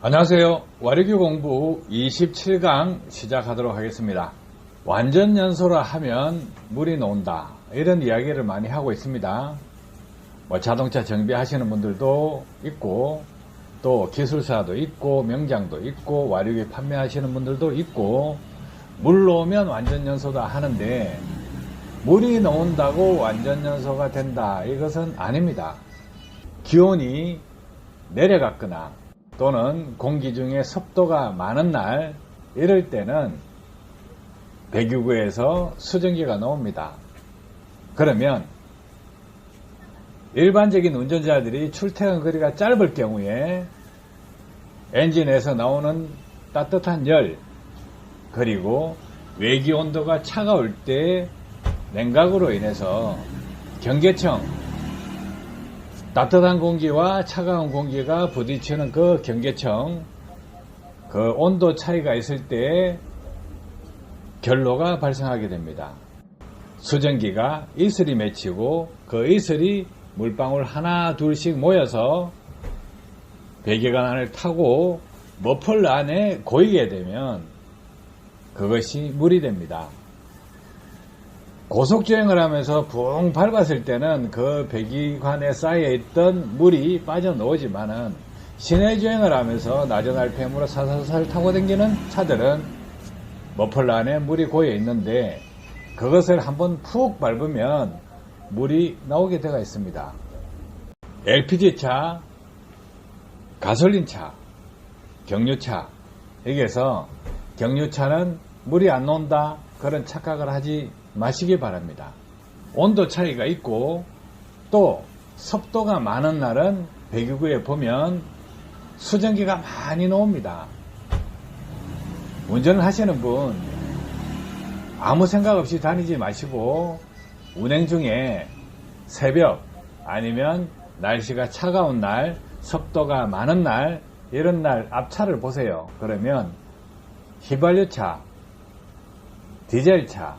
안녕하세요. 와류기 공부 27강 시작하도록 하겠습니다. 완전연소라 하면 물이 나온다, 이런 이야기를 많이 하고 있습니다. 자동차 정비하시는 분들도 있고, 또 기술사도 있고, 명장도 있고, 와류기 판매하시는 분들도 있고, 물 나오면 완전연소다 하는데, 물이 나온다고 완전연소가 된다, 이것은 아닙니다. 기온이 내려갔거나 또는 공기 중에 습도가 많은 날, 이럴 때는 배기구에서 수증기가 나옵니다. 그러면 일반적인 운전자들이 출퇴근 거리가 짧을 경우에 엔진에서 나오는 따뜻한 열, 그리고 외기 온도가 차가울 때 냉각으로 인해서 경계청, 따뜻한 공기와 차가운 공기가 부딪히는 그 경계청, 그 온도 차이가 있을 때 결로가 발생하게 됩니다. 수증기가 이슬이 맺히고 그 이슬이 물방울 하나 둘씩 모여서 배기관 안을 타고 머플러 안에 고이게 되면 그것이 물이 됩니다. 고속주행을 하면서 붕 밟았을 때는 그 배기관에 쌓여있던 물이 빠져나오지만은 시내주행을 하면서 낮은 RPM으로 살살 타고 다니는 차들은 머플러 안에 물이 고여 있는데 그것을 한번 푹 밟으면 물이 나오게 되어 있습니다. LPG차, 가솔린차, 경유차, 여기에서 경유차는 물이 안 나온다, 그런 착각을 하지 마시기 바랍니다. 온도 차이가 있고 또 습도가 많은 날은 배기구에 보면 수증기가 많이 나옵니다. 운전을 하시는 분 아무 생각 없이 다니지 마시고 운행 중에 새벽 아니면 날씨가 차가운 날, 습도가 많은 날, 이런 날 앞차를 보세요. 그러면 휘발유차, 디젤차,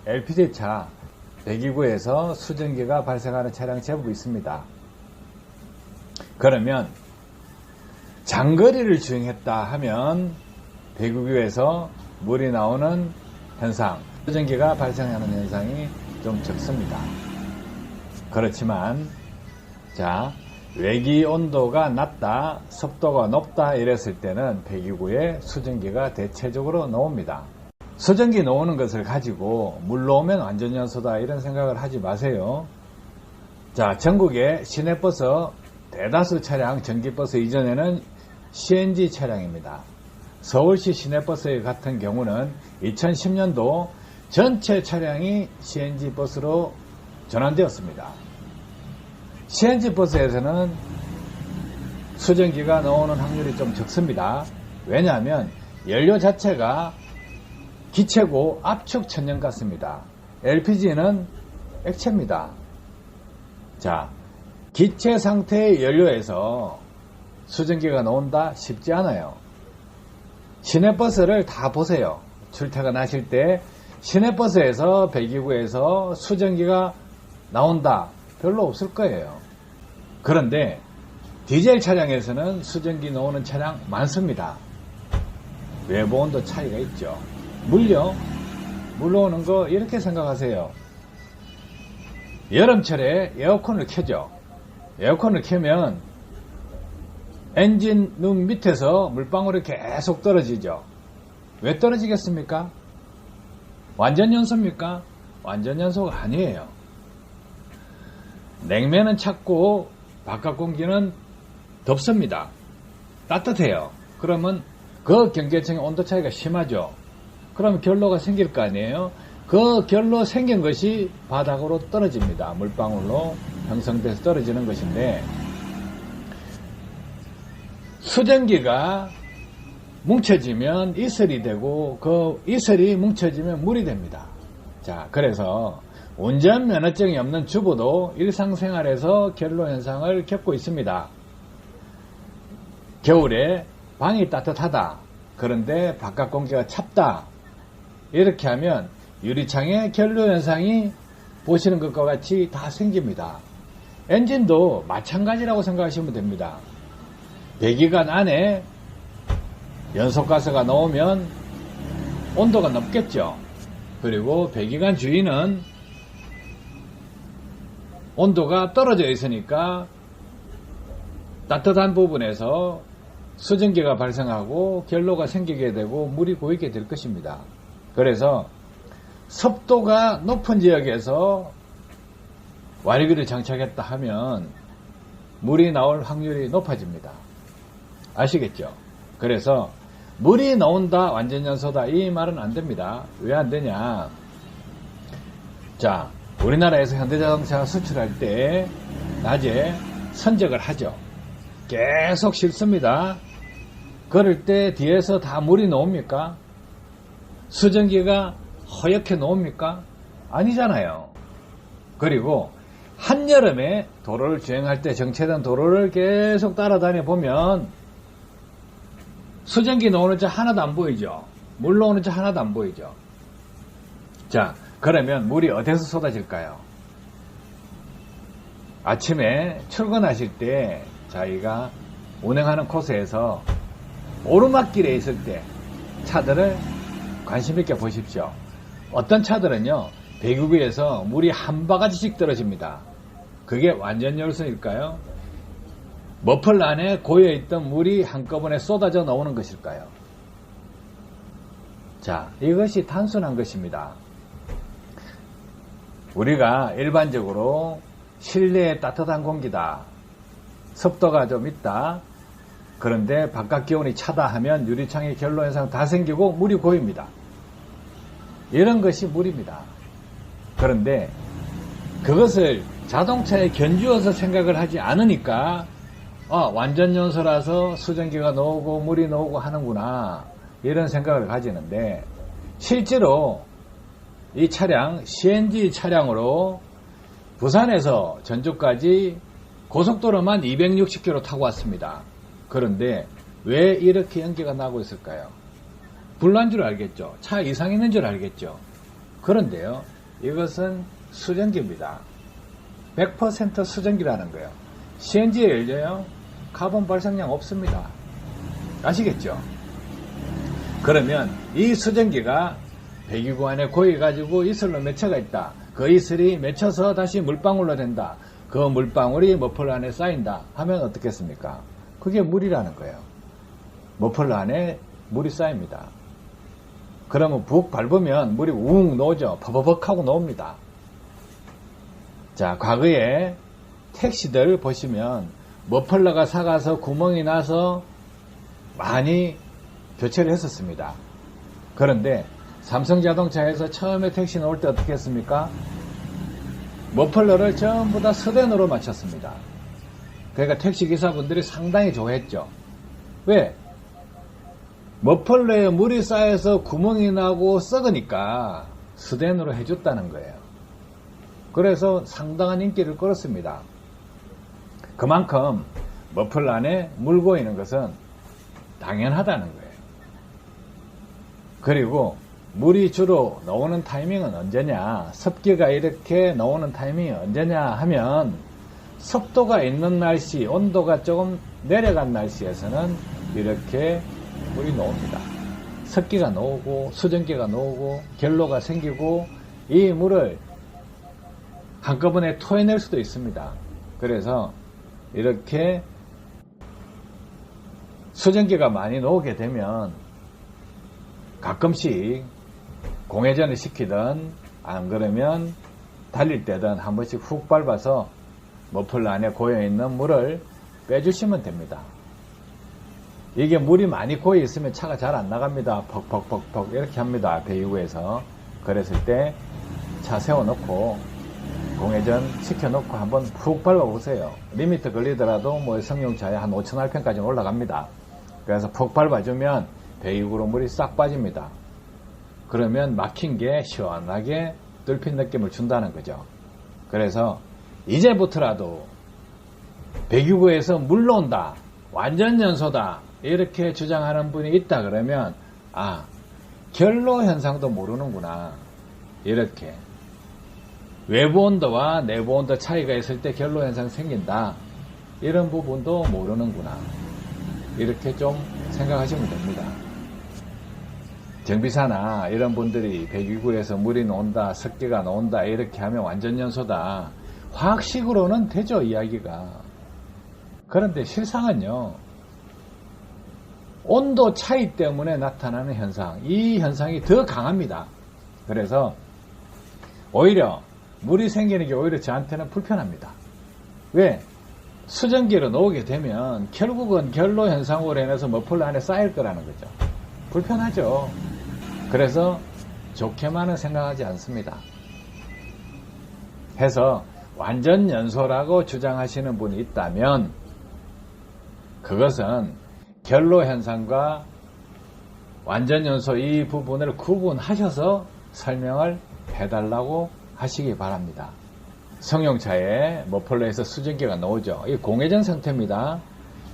LPG차, 배기구에서 수증기가 발생하는 차량 제법 있습니다. 그러면 장거리를 주행했다 하면 배기구에서 물이 나오는 현상, 수증기가 발생하는 현상이 좀 적습니다. 그렇지만 외기 온도가 낮다, 습도가 높다 이랬을 때는 배기구에 수증기가 대체적으로 나옵니다. 수증기 나오는 것을 가지고 물 나오면 완전연소다, 이런 생각을 하지 마세요. 전국의 시내버스 대다수 차량, 전기버스 이전에는 CNG 차량입니다. 서울시 시내버스 같은 경우는 2010년도 전체 차량이 CNG 버스로 전환되었습니다. CNG 버스에서는 수증기가 나오는 확률이 좀 적습니다. 왜냐하면 연료 자체가 기체고 압축 천연가스입니다. LPG는 액체입니다. 기체 상태의 연료에서 수증기가 나온다? 쉽지 않아요. 시내버스를 다 보세요. 출퇴근하실 때 시내버스에서 배기구에서 수증기가 나온다? 별로 없을 거예요. 그런데 디젤 차량에서는 수증기 나오는 차량 많습니다. 외부 온도 차이가 있죠. 물요? 물 나오는 거 이렇게 생각하세요. 여름철에 에어컨을 켜죠. 에어컨을 켜면 엔진 눈 밑에서 물방울이 계속 떨어지죠. 왜 떨어지겠습니까? 완전연소입니까? 완전연소가 아니에요. 냉면은 찼고 바깥 공기는 덥습니다. 따뜻해요. 그러면 그 경계층의 온도 차이가 심하죠. 그러면 결로가 생길 거 아니에요? 그 결로 생긴 것이 바닥으로 떨어집니다. 물방울로 형성돼서 떨어지는 것인데, 수증기가 뭉쳐지면 이슬이 되고 그 이슬이 뭉쳐지면 물이 됩니다. 그래서 운전면허증이 없는 주부도 일상생활에서 결로 현상을 겪고 있습니다. 겨울에 방이 따뜻하다, 그런데 바깥 공기가 찹다, 이렇게 하면 유리창에 결로 현상이 보시는 것과 같이 다 생깁니다. 엔진도 마찬가지라고 생각하시면 됩니다. 배기관 안에 연소가스가 나오면 온도가 높겠죠. 그리고 배기관 주위는 온도가 떨어져 있으니까 따뜻한 부분에서 수증기가 발생하고 결로가 생기게 되고 물이 고이게 될 것입니다. 그래서 습도가 높은 지역에서 와리기를 장착했다 하면 물이 나올 확률이 높아집니다. 아시겠죠? 그래서 물이 나온다, 완전연소다, 이 말은 안 됩니다. 왜 안 되냐? 자, 우리나라에서 현대자동차 수출할 때 낮에 선적을 하죠. 계속 싣습니다. 그럴 때 뒤에서 다 물이 나옵니까? 수증기가 허옇게 나옵니까? 아니잖아요. 그리고 한여름에 도로를 주행할 때 정체된 도로를 계속 따라다녀 보면 수증기 나오는 차 하나도 안 보이죠. 물 나오는 차 하나도 안 보이죠. 자, 그러면 물이 어디서 쏟아질까요? 아침에 출근하실 때 자기가 운행하는 코스에서 오르막길에 있을 때 차들을 관심 있게 보십시오. 어떤 차들은요, 배기구에서 물이 한 바가지씩 떨어집니다. 그게 완전 열선일까요? 머플러 안에 고여있던 물이 한꺼번에 쏟아져 나오는 것일까요? 자, 이것이 단순한 것입니다. 우리가 일반적으로 실내에 따뜻한 공기다, 습도가 좀 있다, 그런데 바깥 기온이 차다 하면 유리창에 결로 현상 다 생기고 물이 고입니다. 이런 것이 물입니다. 그런데 그것을 자동차에 견주어서 생각을 하지 않으니까 완전 연소라서 수증기가 나오고 물이 나오고 하는구나, 이런 생각을 가지는데, 실제로 이 차량 CNG 차량으로 부산에서 전주까지 고속도로만 260km 타고 왔습니다. 그런데 왜 이렇게 연기가 나고 있을까요? 불난 줄 알겠죠. 차 이상 있는 줄 알겠죠. 그런데요, 이것은 수증기입니다. 100% 수증기라는 거예요. CNG에 열려요, 카본 발생량 없습니다. 아시겠죠? 그러면 이 수증기가 배기구 안에 고여가지고 이슬로 맺혀가 있다. 그 이슬이 맺혀서 다시 물방울로 된다. 그 물방울이 머플러 안에 쌓인다 하면 어떻겠습니까? 그게 물이라는 거예요. 머플러 안에 물이 쌓입니다. 그러면 북 밟으면 물이 웅 나오죠. 퍼벅 하고 나옵니다. 자, 과거에 택시들 보시면 머플러가 삭아서 구멍이 나서 많이 교체를 했었습니다. 그런데 삼성자동차에서 처음에 택시 나올 때 어떻게 했습니까? 머플러를 전부 다 스댄으로 맞췄습니다. 그러니까 택시기사분들이 상당히 좋아했죠. 왜? 머플러에 물이 쌓여서 구멍이 나고 썩으니까 스댄으로 해줬다는 거예요. 그래서 상당한 인기를 끌었습니다. 그만큼 머플러 안에 물 고이는 것은 당연하다는 거예요. 그리고 물이 주로 나오는 타이밍은 언제냐, 습기가 이렇게 나오는 타이밍이 언제냐 하면 습도가 있는 날씨, 온도가 조금 내려간 날씨에서는 이렇게 물이 나옵니다. 습기가 나오고 수증기가 나오고 결로가 생기고 이 물을 한꺼번에 토해낼 수도 있습니다. 그래서 이렇게 수증기가 많이 나오게 되면 가끔씩 공회전을 시키든 안 그러면 달릴 때든 한 번씩 훅 밟아서 머플러 안에 고여있는 물을 빼주시면 됩니다. 이게 물이 많이 고여 있으면 차가 잘 안 나갑니다. 퍽퍽퍽퍽 이렇게 합니다. 배기구에서. 그랬을 때 차 세워놓고 공회전 시켜놓고 한번 푹 밟아보세요. 리미트 걸리더라도 뭐 성용차에 한 5,000rpm까지 올라갑니다. 그래서 푹 밟아주면 배기구로 물이 싹 빠집니다. 그러면 막힌 게 시원하게 뚫힌 느낌을 준다는 거죠. 그래서 이제부터라도 배기구에서 물 나온다, 완전 연소다, 이렇게 주장하는 분이 있다 그러면 결로 현상도 모르는구나. 이렇게 외부 온도와 내부 온도 차이가 있을 때 결로 현상 생긴다, 이런 부분도 모르는구나, 이렇게 좀 생각하시면 됩니다. 정비사나 이런 분들이 배기구에서 물이 나온다, 습기가 나온다 이렇게 하면 완전 연소다. 화학식으로는 되죠, 이야기가. 그런데 실상은요, 온도 차이 때문에 나타나는 현상, 이 현상이 더 강합니다. 그래서 오히려 물이 생기는 게 오히려 저한테는 불편합니다. 왜? 수증기로 나오게 되면 결국은 결로 현상으로 인해서 머플러 안에 쌓일 거라는 거죠. 불편하죠. 그래서 좋게만은 생각하지 않습니다. 해서 완전 연소라고 주장하시는 분이 있다면 그것은 결로 현상과 완전 연소 이 부분을 구분하셔서 설명을 해달라고 하시기 바랍니다. 승용차에 머플러에서 수증기가 나오죠. 이 공회전 상태입니다.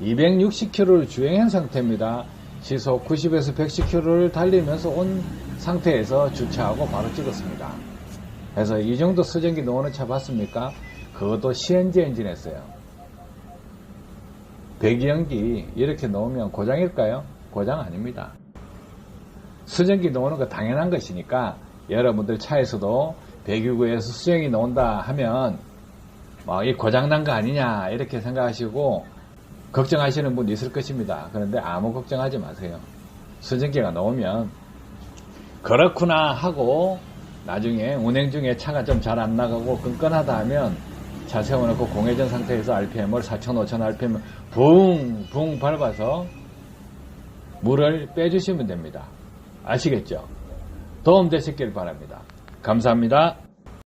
260km를 주행한 상태입니다. 시속 90에서 110km를 달리면서 온 상태에서 주차하고 바로 찍었습니다. 그래서 이 정도 수증기 나오는 차 봤습니까? 그것도 CNG 엔진이었어요. 배기연기 이렇게 나오면 고장일까요? 고장 아닙니다. 수증기 나오는 거 당연한 것이니까 여러분들 차에서도 배기구에서 수증기 나온다 하면 이 고장난 거 아니냐 이렇게 생각하시고 걱정하시는 분 있을 것입니다. 그런데 아무 걱정하지 마세요. 수증기가 나오면 그렇구나 하고 나중에 운행 중에 차가 좀 잘 안 나가고 끈끈하다 하면 차 세워놓고 공회전 상태에서 RPM을 4,000, 5,000 RPM 붕붕 밟아서 물을 빼주시면 됩니다. 아시겠죠? 도움 되셨길 바랍니다. 감사합니다.